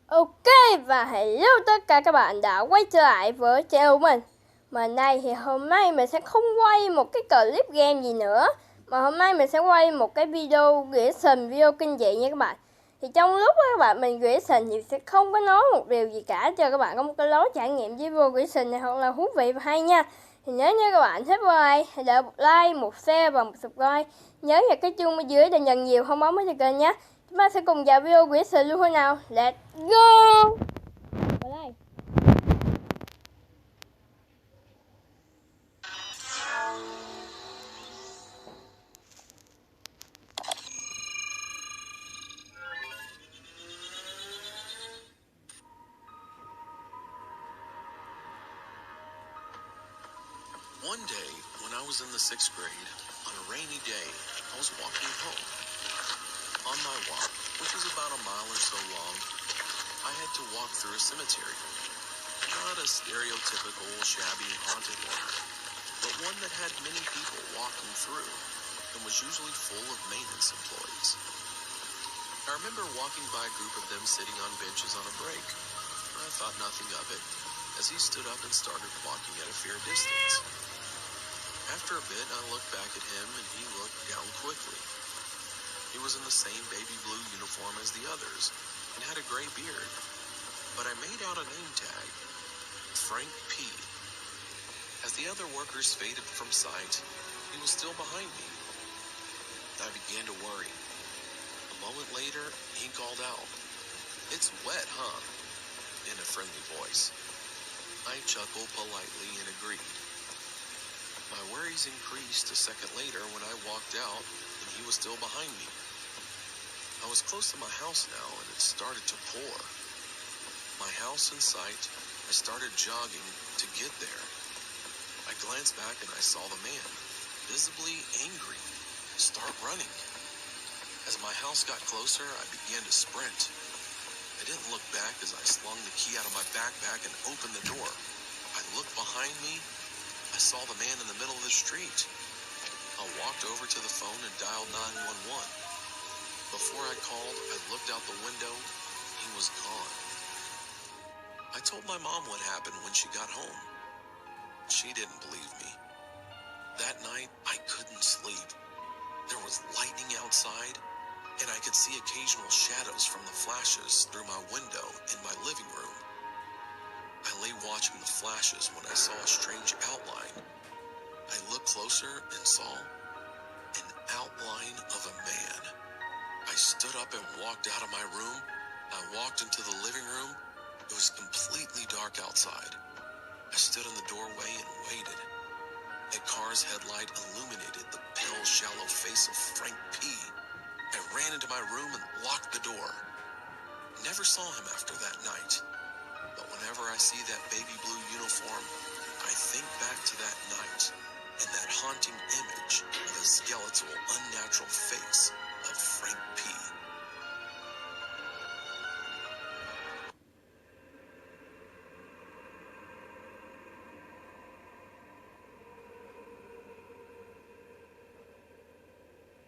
Ok, và hello tất cả các bạn đã quay trở lại với channel của mình. Mà hôm nay mình sẽ không quay một cái clip game gì nữa, mà hôm nay mình sẽ quay một cái video reaction, video kinh dị nha các bạn. Thì trong lúc các bạn mình reaction thì sẽ không có nói một điều gì cả, cho các bạn có một cái lối trải nghiệm với video reaction này thật là thú vị và hay nha. Thì nếu như các bạn thích video này, hãy để một like, một share và một subscribe. Nhớ nhặt cái chuông bên dưới để nhận nhiều thông báo mới cho kênh nhé. Chúng ta sẽ cùng vào video reaction luôn thôi nào. Let's go. Vào đây. One day, when I was in the 6th grade, on a rainy day, I was walking home. On my walk, which was about a mile or so long, I had to walk through a cemetery. Not a stereotypical, shabby, haunted one, but one that had many people walking through and was usually full of maintenance employees. I remember walking by a group of them sitting on benches on a break. I thought nothing of it, as he stood up and started walking at a fair distance. After a bit, I looked back at him, and he looked down quickly. He was in the same baby blue uniform as the others, and had a gray beard. But I made out a name tag, Frank P. As the other workers faded from sight, he was still behind me. I began to worry. A moment later, he called out, "It's wet, huh?" in a friendly voice. I chuckled politely and agreed. My worries increased a second later when I walked out and he was still behind me. I was close to my house now and it started to pour. My house in sight, I started jogging to get there. I glanced back and I saw the man, visibly angry, start running. As my house got closer, I began to sprint. I didn't look back as I slung the key out of my backpack and opened the door. I looked behind me. I saw the man in the middle of the street. I walked over to the phone and dialed 911. Before I called, I looked out the window. He was gone. I told my mom what happened when she got home. She didn't believe me. That night, I couldn't sleep. There was lightning outside, and I could see occasional shadows from the flashes through my window in my living room. I lay watching the flashes when I saw a strange outline. I looked closer and saw an outline of a man. I stood up and walked out of my room. I walked into the living room. It was completely dark outside. I stood in the doorway and waited. A car's headlight illuminated the pale, shallow face of Frank P. I ran into my room and locked the door. Never saw him after that night. But whenever I see that baby blue uniform, I think back to that night and that haunting image of the skeletal, unnatural face of Frank P.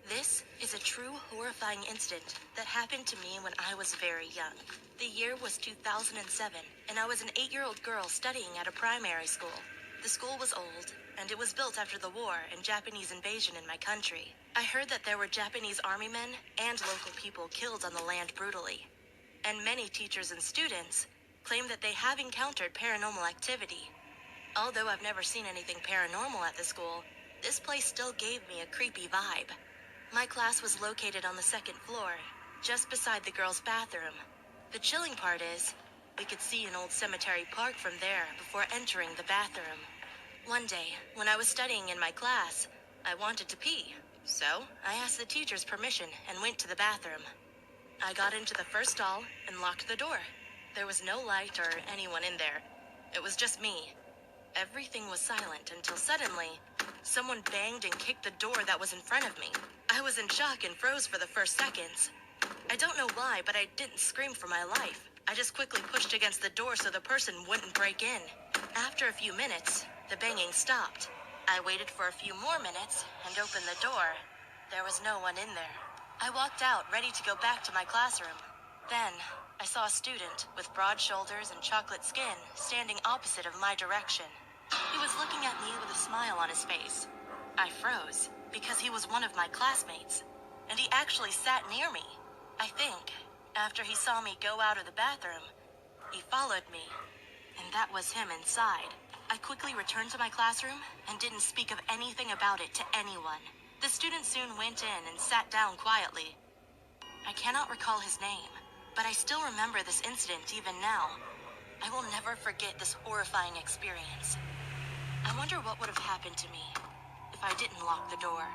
This is a true horrifying incident that happened to me when I was very young. The year was 2007, and I was an 8-year-old girl studying at a primary school. The school was old, and it was built after the war and Japanese invasion in my country. I heard that there were Japanese army men and local people killed on the land brutally. And many teachers and students claim that they have encountered paranormal activity. Although I've never seen anything paranormal at the school, this place still gave me a creepy vibe. My class was located on the 2nd floor, just beside the girls' bathroom. The chilling part is, we could see an old cemetery park from there before entering the bathroom. One day, when I was studying in my class, I wanted to pee. So, I asked the teacher's permission and went to the bathroom. I got into the first stall and locked the door. There was no light or anyone in there. It was just me. Everything was silent until suddenly, someone banged and kicked the door that was in front of me. I was in shock and froze for the first seconds. I don't know why, but I didn't scream for my life. I just quickly pushed against the door so the person wouldn't break in. After a few minutes, the banging stopped. I waited for a few more minutes and opened the door. There was no one in there. I walked out, ready to go back to my classroom. Then, I saw a student with broad shoulders and chocolate skin standing opposite of my direction. He was looking at me with a smile on his face. I froze because he was one of my classmates, and he actually sat near me. I think, after he saw me go out of the bathroom, he followed me, and that was him inside. I quickly returned to my classroom and didn't speak of anything about it to anyone. The student soon went in and sat down quietly. I cannot recall his name, but I still remember this incident even now. I will never forget this horrifying experience. I wonder what would have happened to me if I didn't lock the door,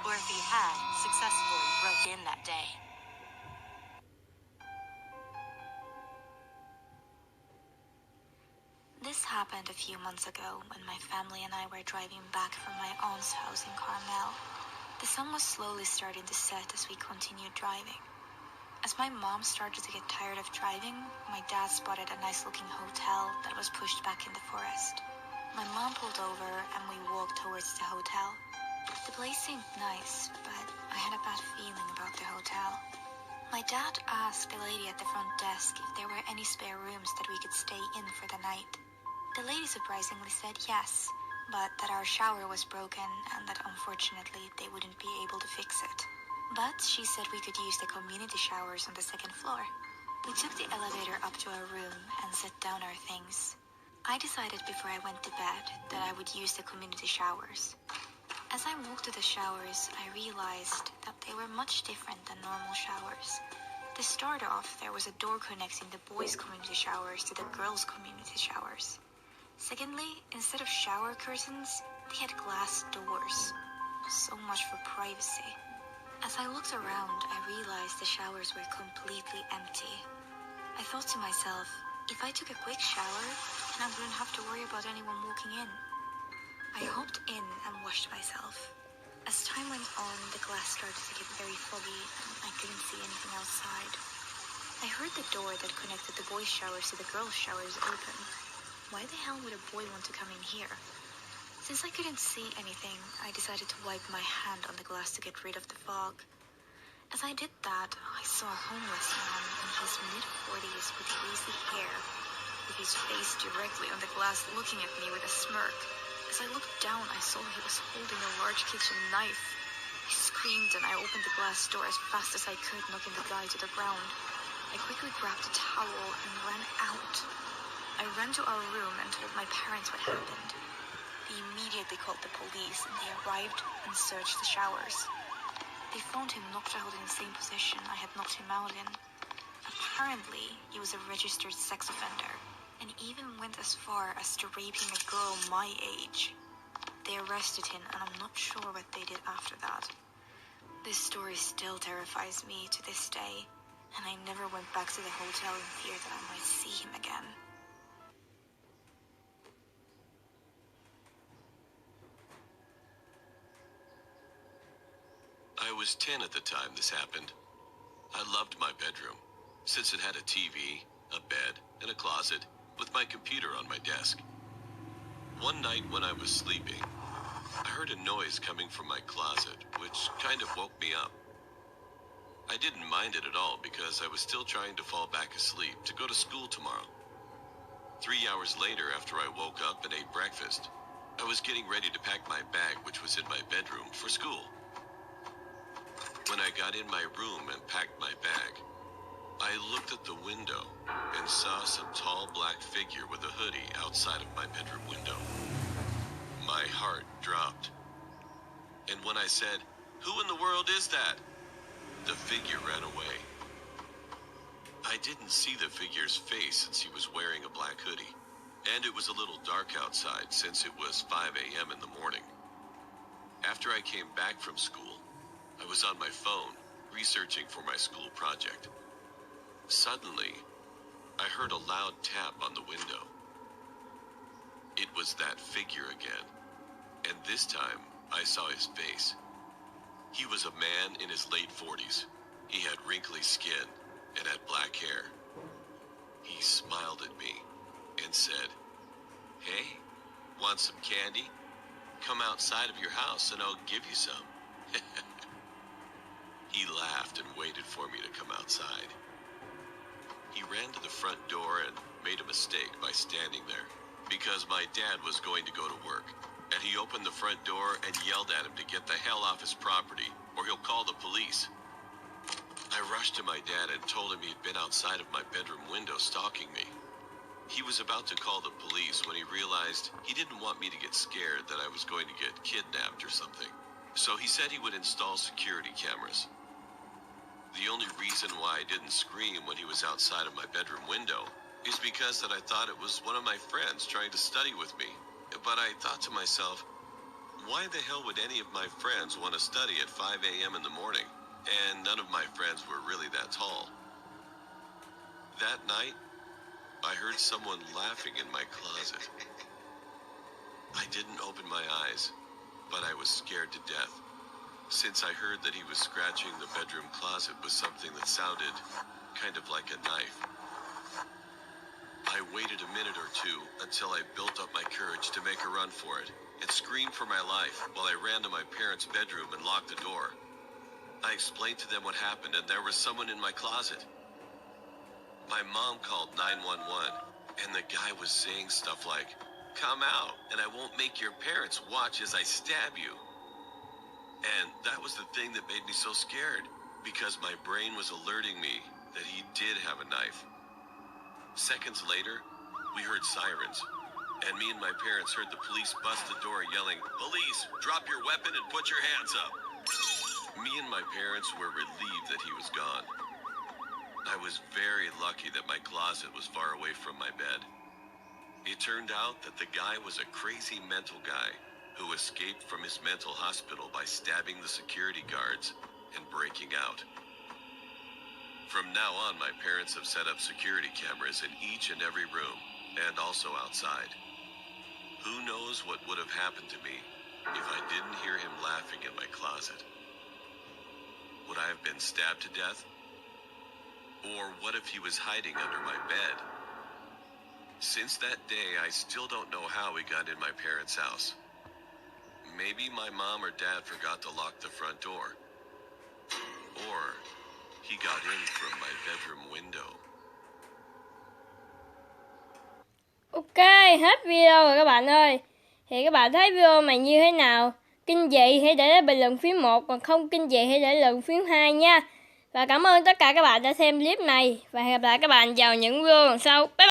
or if he had successfully broke in that day. This happened a few months ago when my family and I were driving back from my aunt's house in Carmel. The sun was slowly starting to set as we continued driving. As my mom started to get tired of driving, my dad spotted a nice-looking hotel that was pushed back in the forest. My mom pulled over and we walked towards the hotel. The place seemed nice, but I had a bad feeling about the hotel. My dad asked the lady at the front desk if there were any spare rooms that we could stay in for the night. The lady surprisingly said yes, but that our shower was broken and that unfortunately they wouldn't be able to fix it. But she said we could use the community showers on the second floor. We took the elevator up to our room and set down our things. I decided before I went to bed that I would use the community showers. As I walked to the showers, I realized that they were much different than normal showers. To start off, there was a door connecting the boys' community showers to the girls' community showers. Secondly, instead of shower curtains, they had glass doors. So much for privacy. As I looked around, I realized the showers were completely empty. I thought to myself, if I took a quick shower, then I wouldn't have to worry about anyone walking in. I hopped in and washed myself. As time went on, the glass started to get very foggy and I couldn't see anything outside. I heard the door that connected the boys' showers to the girls' showers open. Why the hell would a boy want to come in here? Since I couldn't see anything, I decided to wipe my hand on the glass to get rid of the fog. As I did that, I saw a homeless man in his mid-40s with greasy hair, with his face directly on the glass looking at me with a smirk. As I looked down, I saw he was holding a large kitchen knife. I screamed and I opened the glass door as fast as I could, knocking the guy to the ground. I quickly grabbed a towel and ran out. I ran to our room and told my parents what happened. They immediately called the police and they arrived and searched the showers. They found him knocked out in the same position I had knocked him out in. Apparently, he was a registered sex offender and even went as far as to raping a girl my age. They arrested him and I'm not sure what they did after that. This story still terrifies me to this day, and I never went back to the hotel in fear that I might see him again. I was 10 at the time this happened. I loved my bedroom, since it had a TV, a bed, and a closet, with my computer on my desk. One night when I was sleeping, I heard a noise coming from my closet, which kind of woke me up. I didn't mind it at all because I was still trying to fall back asleep to go to school tomorrow. 3 hours later, after I woke up and ate breakfast, I was getting ready to pack my bag, which was in my bedroom, for school. When I got in my room and packed my bag, I looked at the window and saw some tall black figure with a hoodie outside of my bedroom window. My heart dropped. And when I said, "Who in the world is that?" the figure ran away. I didn't see the figure's face since he was wearing a black hoodie, and it was a little dark outside since it was 5 a.m. in the morning. After I came back from school, I was on my phone, researching for my school project. Suddenly, I heard a loud tap on the window. It was that figure again, and this time I saw his face. He was a man in his late 40s. He had wrinkly skin and had black hair. He smiled at me and said, "Hey, want some candy? Come outside of your house and I'll give you some." He laughed and waited for me to come outside. ran to the front door and made a mistake by standing there because my dad was going to go to work, and he opened the front door and yelled at him to get the hell off his property or he'll call the police. I rushed to my dad and told him he'd been outside of my bedroom window stalking me. He was about to call the police when he realized he didn't want me to get scared that I was going to get kidnapped or something. So he said he would install security cameras. The only reason why I didn't scream when he was outside of my bedroom window is because that I thought it was one of my friends trying to study with me. But I thought to myself, why the hell would any of my friends want to study at 5 a.m. in the morning? And none of my friends were really that tall. That night, I heard someone laughing in my closet. I didn't open my eyes, but I was scared to death, since I heard that he was scratching the bedroom closet with something that sounded kind of like a knife. I waited a minute or two until I built up my courage to make a run for it and screamed for my life while I ran to my parents' bedroom and locked the door. I explained to them what happened, and there was someone in my closet. My mom called 911, and the guy was saying stuff like, "Come out, and I won't make your parents watch as I stab you." And that was the thing that made me so scared, because my brain was alerting me that he did have a knife. Seconds later, we heard sirens, and me and my parents heard the police bust the door yelling, "Police, drop your weapon and put your hands up." Me and my parents were relieved that he was gone. I was very lucky that my closet was far away from my bed. It turned out that the guy was a crazy mental guy who escaped from his mental hospital by stabbing the security guards and breaking out. From now on, my parents have set up security cameras in each and every room, and also outside. Who knows what would have happened to me if I didn't hear him laughing in my closet? Would I have been stabbed to death? Or what if he was hiding under my bed? Since that day, I still don't know how he got in my parents' house. Maybe my mom or dad forgot to lock the front door. Or he got in from my bedroom window. Ok, hết video rồi các bạn ơi. Thì các bạn thấy video này như thế nào? Kinh dị hãy để lại bình luận phím 1, còn không kinh dị hãy để lại phím 2 nha. Và cảm ơn tất cả các bạn đã xem clip này. Và hẹn gặp lại các bạn vào những video lần sau. Bye bye.